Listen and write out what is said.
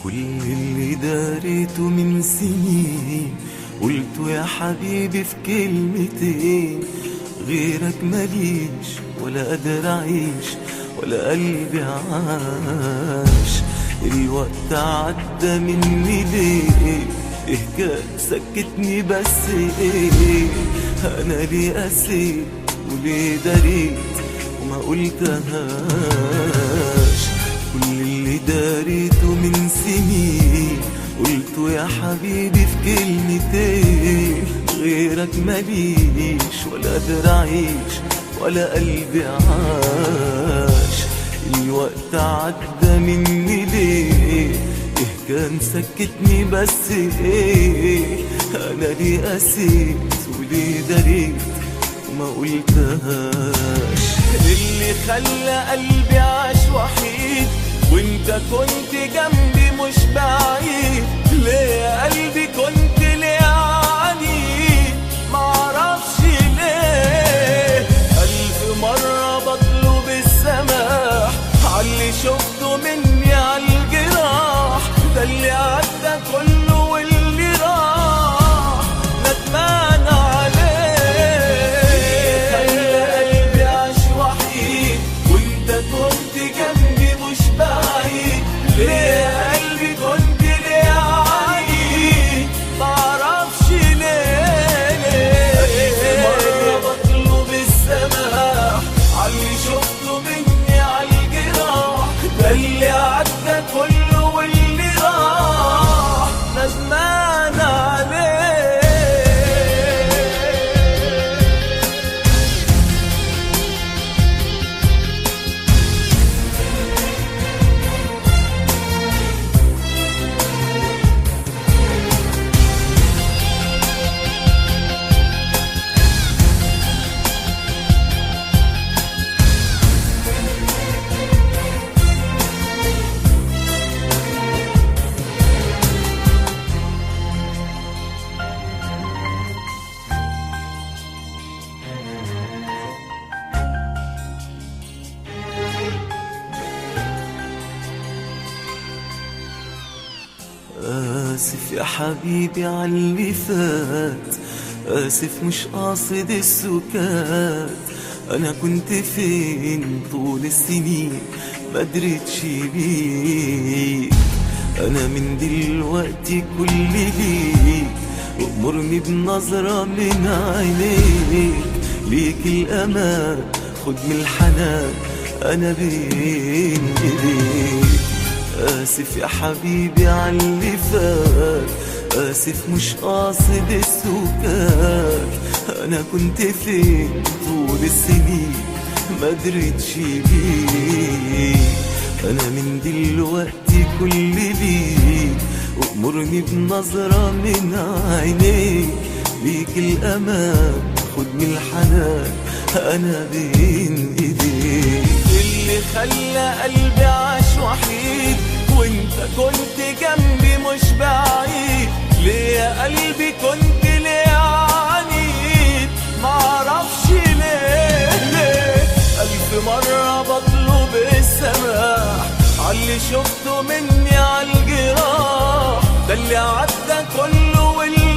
كل اللي داريته من سنين قلته يا حبيبي في كلمتين، غيرك ماليش ولا قادر أعيش ولا قلبي عاش. الوقت عدى مني ليه؟ إيه كان سكتني بس إيه؟ أنا ليه قسيت وليه داريت وما قلتهاش؟ كل اللي داريته من سنين قلته يا حبيبي في كلمتين، غيرك ماليش ولا قادر أعيش ولا قلبي عاش. الوقت عدى مني ليه؟ إيه كان سكتني بس إيه؟ أنا ليه قسيت وليه داريت وما قلتهاش؟ اللي خلى قلبي عاش وحيد وانت كنت جنبي مش بعيد، ليه يا قلبي كنت ليه عنيد؟ معرفش ليه. 1000 مرة بطلب السماح عاللي شفته مني عالجراح، ده اللي عدى كله واللي راح ندمان عليه. خلى قلبي عاش وحيد وانت كنت جنبي مش بعيد، ليه يا قلبي كنت ليه عنيد؟ معرفش ليه. 1000 مرة بطلب السماح عاللي شفته مني عالجراح، ده اللي عدى كله واللي راح ندمان عليه. آسف يا حبيبي عاللي فات، آسف مش قاصد السكات. أنا كنت فين طول السنين مدرتش بيك؟ أنا من دلوقتي كل ليك وأمرني بنظرة من عينيك. ليك الأمان خد من الحنان أنا بين إيديك. آسف يا حبيبي عاللي فات، آسف مش قاصد السكات. أنا كنت فين طول السنين مدرتش بيك؟ أنا من دلوقتي كل ليك وأمرني بنظرة من عينيك. ليك الأمان خد من الحنان أنا بين إيديك. اللي خلى قلبي عاش وحيد وانت كنت جنبي مش بعيد، ليه يا قلبي كنت ليه عنيد؟ معرفش ليه. 1000 مرة بطلب السماح عاللي شفته مني عالجراح، ده اللي عدى كله واللي